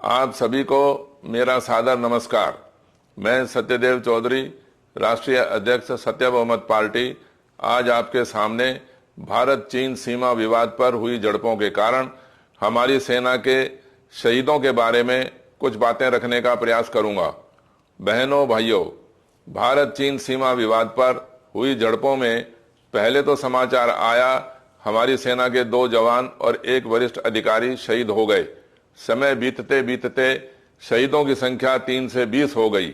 आप सभी को मेरा सादर नमस्कार। मैं सत्यदेव चौधरी, राष्ट्रीय अध्यक्ष सत्य बहुमत पार्टी, आज आपके सामने भारत चीन सीमा विवाद पर हुई झड़पों के कारण हमारी सेना के शहीदों के बारे में कुछ बातें रखने का प्रयास करूंगा। बहनों भाइयों, भारत चीन सीमा विवाद पर हुई झड़पों में पहले तो समाचार आया हमारी सेना के 2 जवान और 1 वरिष्ठ अधिकारी शहीद हो गए। समय बीतते बीतते शहीदों की संख्या 3 से 20 हो गई।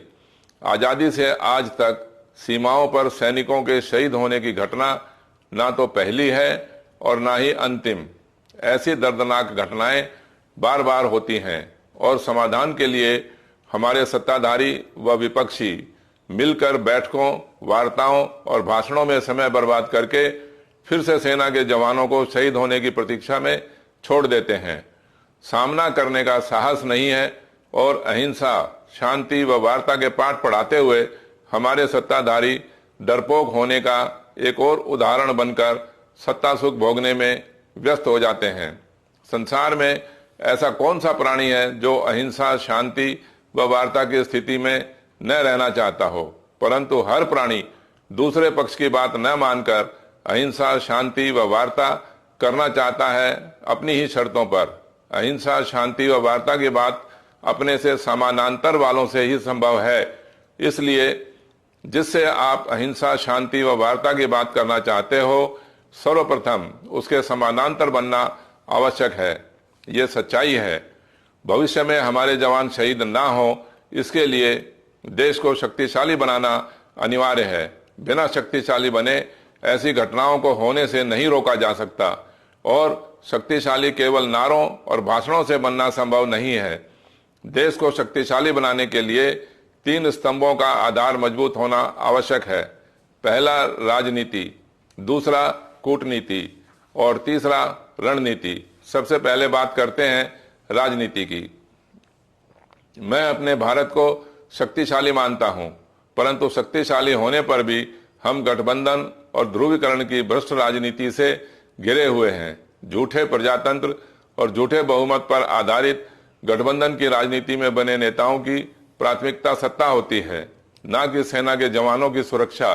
आजादी से आज तक सीमाओं पर सैनिकों के शहीद होने की घटना ना तो पहली है और ना ही अंतिम। ऐसी दर्दनाक घटनाएं बार बार होती हैं और समाधान के लिए हमारे सत्ताधारी व विपक्षी मिलकर बैठकों, वार्ताओं और भाषणों में समय बर्बाद करके फिर से सेना के जवानों को शहीद होने की प्रतीक्षा में छोड़ देते हैं। सामना करने का साहस नहीं है और अहिंसा, शांति व वार्ता के पाठ पढ़ाते हुए हमारे सत्ताधारी डरपोक होने का एक और उदाहरण बनकर सत्ता सुख भोगने में व्यस्त हो जाते हैं। संसार में ऐसा कौन सा प्राणी है जो अहिंसा, शांति व वार्ता की स्थिति में न रहना चाहता हो, परंतु हर प्राणी दूसरे पक्ष की बात न मानकर अहिंसा, शांति व वार्ता करना चाहता है अपनी ही शर्तों पर। अहिंसा, शांति व वार्ता की बात अपने से समानांतर वालों से ही संभव है। इसलिए जिससे आप अहिंसा, शांति व वार्ता की बात करना चाहते हो, सर्वप्रथम उसके समानांतर बनना आवश्यक है। ये सच्चाई है। भविष्य में हमारे जवान शहीद ना हो, इसके लिए देश को शक्तिशाली बनाना अनिवार्य है। बिना शक्तिशाली बने ऐसी घटनाओं को होने से नहीं रोका जा सकता और शक्तिशाली केवल नारों और भाषणों से बनना संभव नहीं है। देश को शक्तिशाली बनाने के लिए 3 स्तंभों का आधार मजबूत होना आवश्यक है। पहला राजनीति, दूसरा कूटनीति और तीसरा रणनीति। सबसे पहले बात करते हैं राजनीति की। मैं अपने भारत को शक्तिशाली मानता हूं, परंतु शक्तिशाली होने पर भी हम गठबंधन और ध्रुवीकरण की भ्रष्ट राजनीति से घिरे हुए हैं। झूठे प्रजातंत्र और झूठे बहुमत पर आधारित गठबंधन की राजनीति में बने नेताओं की प्राथमिकता सत्ता होती है, न कि सेना के जवानों की सुरक्षा।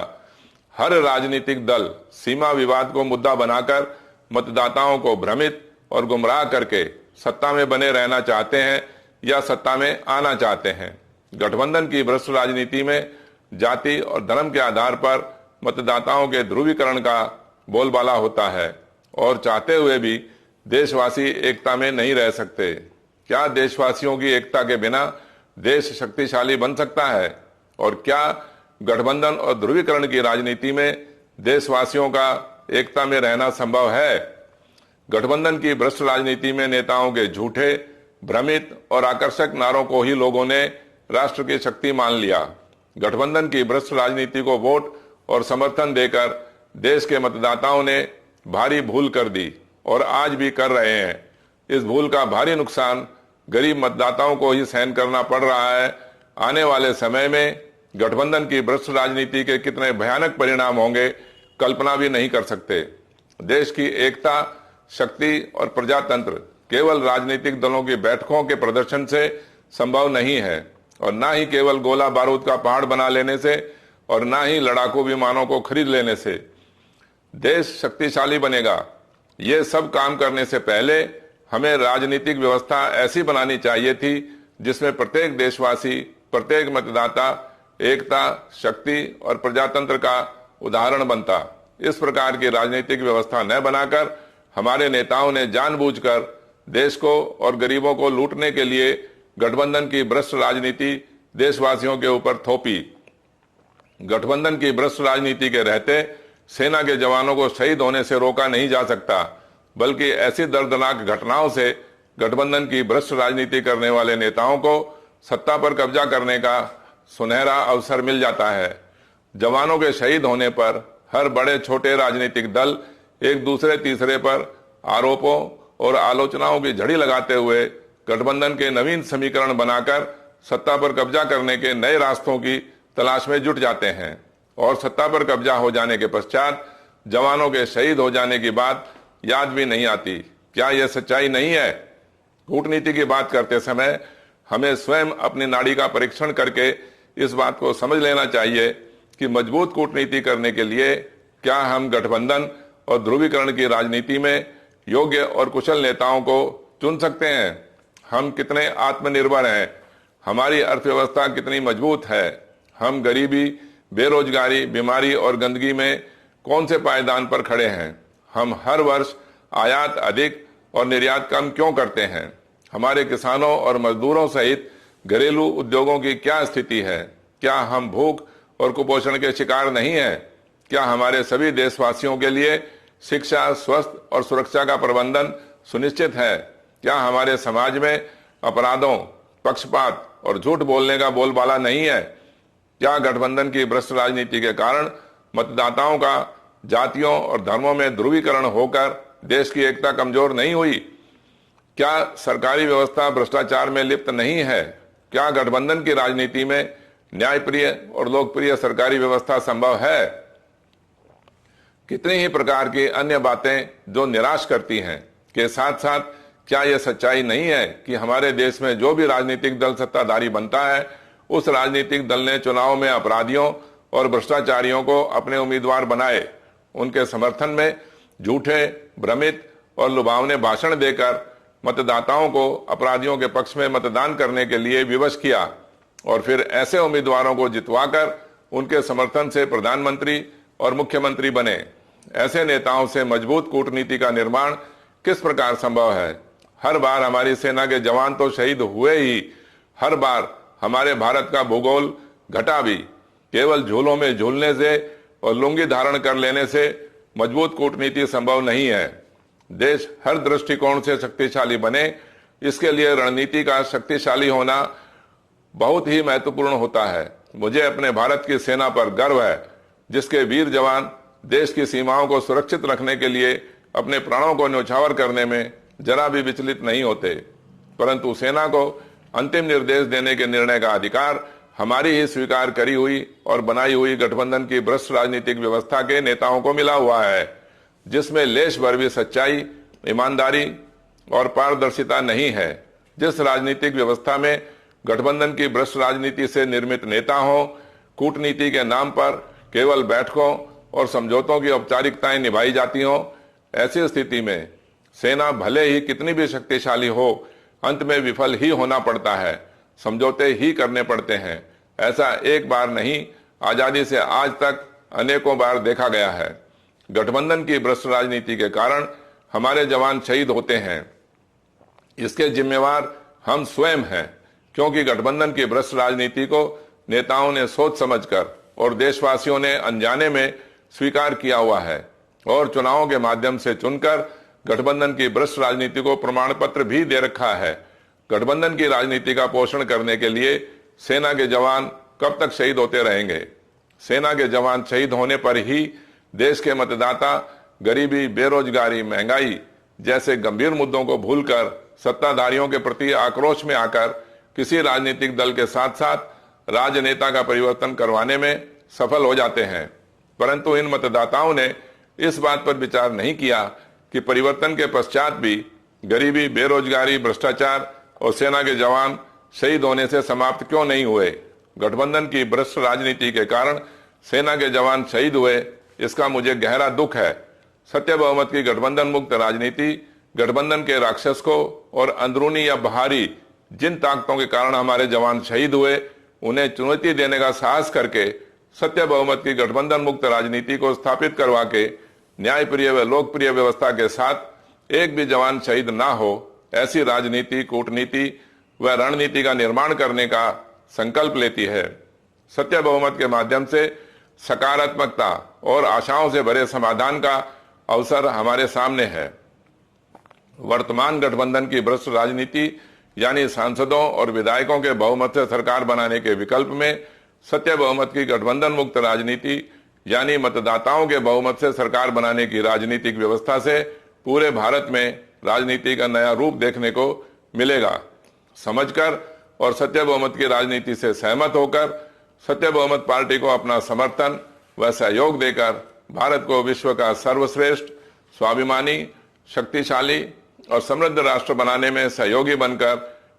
हर राजनीतिक दल सीमा विवाद को मुद्दा बनाकर मतदाताओं को भ्रमित और गुमराह करके सत्ता में बने रहना चाहते हैं या सत्ता में आना चाहते हैं। गठबंधन की भ्रष्ट राजनीति में जाति और धर्म के आधार पर मतदाताओं के ध्रुवीकरण का बोलबाला होता है और चाहते हुए भी देशवासी एकता में नहीं रह सकते। क्या देशवासियों की एकता के बिना देश शक्तिशाली बन सकता है? और क्या गठबंधन और ध्रुवीकरण की राजनीति में देशवासियों का एकता में रहना संभव है? गठबंधन की भ्रष्ट राजनीति में नेताओं के झूठे, भ्रमित और आकर्षक नारों को ही लोगों ने राष्ट्र की शक्ति मान लिया। गठबंधन की भ्रष्ट राजनीति को वोट और समर्थन देकर देश के मतदाताओं ने भारी भूल कर दी और आज भी कर रहे हैं। इस भूल का भारी नुकसान गरीब मतदाताओं को ही सहन करना पड़ रहा है। आने वाले समय में गठबंधन की भ्रष्ट राजनीति के कितने भयानक परिणाम होंगे, कल्पना भी नहीं कर सकते। देश की एकता, शक्ति और प्रजातंत्र केवल राजनीतिक दलों की बैठकों के प्रदर्शन से संभव नहीं है और ना ही केवल गोला बारूद का पहाड़ बना लेने से और ना ही लड़ाकू विमानों को खरीद लेने से देश शक्तिशाली बनेगा। ये सब काम करने से पहले हमें राजनीतिक व्यवस्था ऐसी बनानी चाहिए थी जिसमें प्रत्येक देशवासी, प्रत्येक मतदाता एकता, शक्ति और प्रजातंत्र का उदाहरण बनता। इस प्रकार की राजनीतिक व्यवस्था न बनाकर हमारे नेताओं ने जानबूझकर देश को और गरीबों को लूटने के लिए गठबंधन की भ्रष्ट राजनीति देशवासियों के ऊपर थोपी। गठबंधन की भ्रष्ट राजनीति के रहते सेना के जवानों को शहीद होने से रोका नहीं जा सकता, बल्कि ऐसी दर्दनाक घटनाओं से गठबंधन की भ्रष्ट राजनीति करने वाले नेताओं को सत्ता पर कब्जा करने का सुनहरा अवसर मिल जाता है। जवानों के शहीद होने पर हर बड़े छोटे राजनीतिक दल एक दूसरे तीसरे पर आरोपों और आलोचनाओं की झड़ी लगाते हुए गठबंधन के नवीन समीकरण बनाकर सत्ता पर कब्जा करने के नए रास्तों की तलाश में जुट जाते हैं और सत्ता पर कब्जा हो जाने के पश्चात जवानों के शहीद हो जाने की बात याद भी नहीं आती। क्या यह सच्चाई नहीं है? कूटनीति की बात करते समय हमें स्वयं अपनी नाड़ी का परीक्षण करके इस बात को समझ लेना चाहिए कि मजबूत कूटनीति करने के लिए क्या हम गठबंधन और ध्रुवीकरण की राजनीति में योग्य और कुशल नेताओं को चुन सकते हैं। हम कितने आत्मनिर्भर हैं, हमारी अर्थव्यवस्था कितनी मजबूत है, हम गरीबी, बेरोजगारी, बीमारी और गंदगी में कौन से पायदान पर खड़े हैं, हम हर वर्ष आयात अधिक और निर्यात कम क्यों करते हैं, हमारे किसानों और मजदूरों सहित घरेलू उद्योगों की क्या स्थिति है, क्या हम भूख और कुपोषण के शिकार नहीं हैं, क्या हमारे सभी देशवासियों के लिए शिक्षा, स्वास्थ्य और सुरक्षा का प्रबंधन सुनिश्चित है, क्या हमारे समाज में अपराधों, पक्षपात और झूठ बोलने का बोलबाला नहीं है, क्या गठबंधन की भ्रष्ट राजनीति के कारण मतदाताओं का जातियों और धर्मों में ध्रुवीकरण होकर देश की एकता कमजोर नहीं हुई, क्या सरकारी व्यवस्था भ्रष्टाचार में लिप्त नहीं है, क्या गठबंधन की राजनीति में न्यायप्रिय और लोकप्रिय सरकारी व्यवस्था संभव है। कितनी ही प्रकार की अन्य बातें जो निराश करती हैं के साथ साथ क्या यह सच्चाई नहीं है कि हमारे देश में जो भी राजनीतिक दल सत्ताधारी बनता है उस राजनीतिक दल ने चुनाव में अपराधियों और भ्रष्टाचारियों को अपने उम्मीदवार बनाए, उनके समर्थन में झूठे, भ्रमित और लुभावने भाषण देकर मतदाताओं को अपराधियों के पक्ष में मतदान करने के लिए विवश किया और फिर ऐसे उम्मीदवारों को जितवाकर उनके समर्थन से प्रधानमंत्री और मुख्यमंत्री बने। ऐसे नेताओं से मजबूत कूटनीति का निर्माण किस प्रकार संभव है। हर बार हमारी सेना के जवान तो शहीद हुए ही, हर बार हमारे भारत का भूगोल घटा भी। केवल झूलों में झूलने से और लुंगी धारण कर लेने से मजबूत कूटनीति संभव नहीं है। देश हर दृष्टिकोण से शक्तिशाली बने, इसके लिए रणनीति का शक्तिशाली होना बहुत ही महत्वपूर्ण होता है। मुझे अपने भारत की सेना पर गर्व है, जिसके वीर जवान देश की सीमाओं को सुरक्षित रखने के लिए अपने प्राणों को न्यौछावर करने में जरा भी विचलित नहीं होते। परंतु सेना को अंतिम निर्देश देने के निर्णय का अधिकार हमारी ही स्वीकार करी हुई और बनाई हुई गठबंधन की भ्रष्ट राजनीतिक व्यवस्था के नेताओं को मिला हुआ है, जिसमें लेश भर भी सच्चाई, ईमानदारी और पारदर्शिता नहीं है। जिस राजनीतिक व्यवस्था में गठबंधन की भ्रष्ट राजनीति से निर्मित नेता हो, कूटनीति के नाम पर केवल बैठकों और समझौतों की औपचारिकताएं निभाई जाती हों, ऐसी स्थिति में सेना भले ही कितनी भी शक्तिशाली हो, अंत में विफल ही होना पड़ता है, समझौते ही करने पड़ते हैं। ऐसा एक बार नहीं, आजादी से आज तक अनेकों बार देखा गया है। गठबंधन की भ्रष्ट राजनीति के कारण हमारे जवान शहीद होते हैं, इसके जिम्मेवार हम स्वयं हैं, क्योंकि गठबंधन की भ्रष्ट राजनीति को नेताओं ने सोच समझकर और देशवासियों ने अनजाने में स्वीकार किया हुआ है और चुनावों के माध्यम से चुनकर गठबंधन की भ्रष्ट राजनीति को प्रमाण पत्र भी दे रखा है। गठबंधन की राजनीति का पोषण करने के लिए सेना के जवान कब तक शहीद होते रहेंगे। सेना के जवान शहीद होने पर ही देश के मतदाता गरीबी, बेरोजगारी, महंगाई जैसे गंभीर मुद्दों को भूलकर सत्ताधारियों के प्रति आक्रोश में आकर किसी राजनीतिक दल के साथ साथ राजनेता का परिवर्तन करवाने में सफल हो जाते हैं। परंतु इन मतदाताओं ने इस बात पर विचार नहीं किया कि परिवर्तन के पश्चात भी गरीबी, बेरोजगारी, भ्रष्टाचार और सेना के जवान शहीद होने से समाप्त क्यों नहीं हुए। गठबंधन की भ्रष्ट राजनीति के कारण सेना के जवान शहीद हुए, इसका मुझे गहरा दुख है। सत्य बहुमत की गठबंधन मुक्त राजनीति गठबंधन के राक्षस को और अंदरूनी या बाहरी जिन ताकतों के कारण हमारे जवान शहीद हुए, उन्हें चुनौती देने का साहस करके सत्य बहुमत की गठबंधन मुक्त राजनीति को स्थापित करवा के न्यायप्रिय व लोकप्रिय व्यवस्था के साथ एक भी जवान शहीद ना हो, ऐसी राजनीति, कूटनीति व रणनीति का निर्माण करने का संकल्प लेती है। सत्य बहुमत के माध्यम से सकारात्मकता और आशाओं से भरे समाधान का अवसर हमारे सामने है। वर्तमान गठबंधन की भ्रष्ट राजनीति यानी सांसदों और विधायकों के बहुमत से सरकार बनाने के विकल्प में सत्य बहुमत की गठबंधन मुक्त राजनीति यानी मतदाताओं के बहुमत से सरकार बनाने की राजनीतिक व्यवस्था से पूरे भारत में राजनीति का नया रूप देखने को मिलेगा। समझकर और सत्य बहुमत की राजनीति से सहमत होकर सत्य बहुमत पार्टी को अपना समर्थन व सहयोग देकर भारत को विश्व का सर्वश्रेष्ठ, स्वाभिमानी, शक्तिशाली और समृद्ध राष्ट्र बनाने में सहयोगी बनकर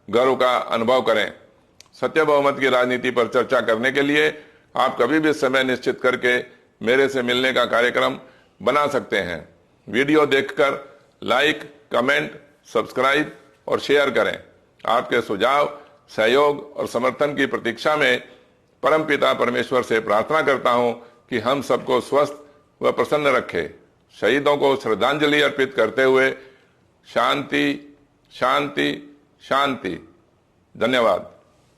गर्व का अनुभव करें। सत्य बहुमत की राजनीति पर चर्चा करने के लिए आप कभी भी समय निश्चित करके मेरे से मिलने का कार्यक्रम बना सकते हैं। वीडियो देखकर लाइक, कमेंट, सब्सक्राइब और शेयर करें। आपके सुझाव, सहयोग और समर्थन की प्रतीक्षा में परमपिता परमेश्वर से प्रार्थना करता हूं कि हम सबको स्वस्थ व प्रसन्न रखे। शहीदों को श्रद्धांजलि अर्पित करते हुए शांति, शांति, शांति। धन्यवाद।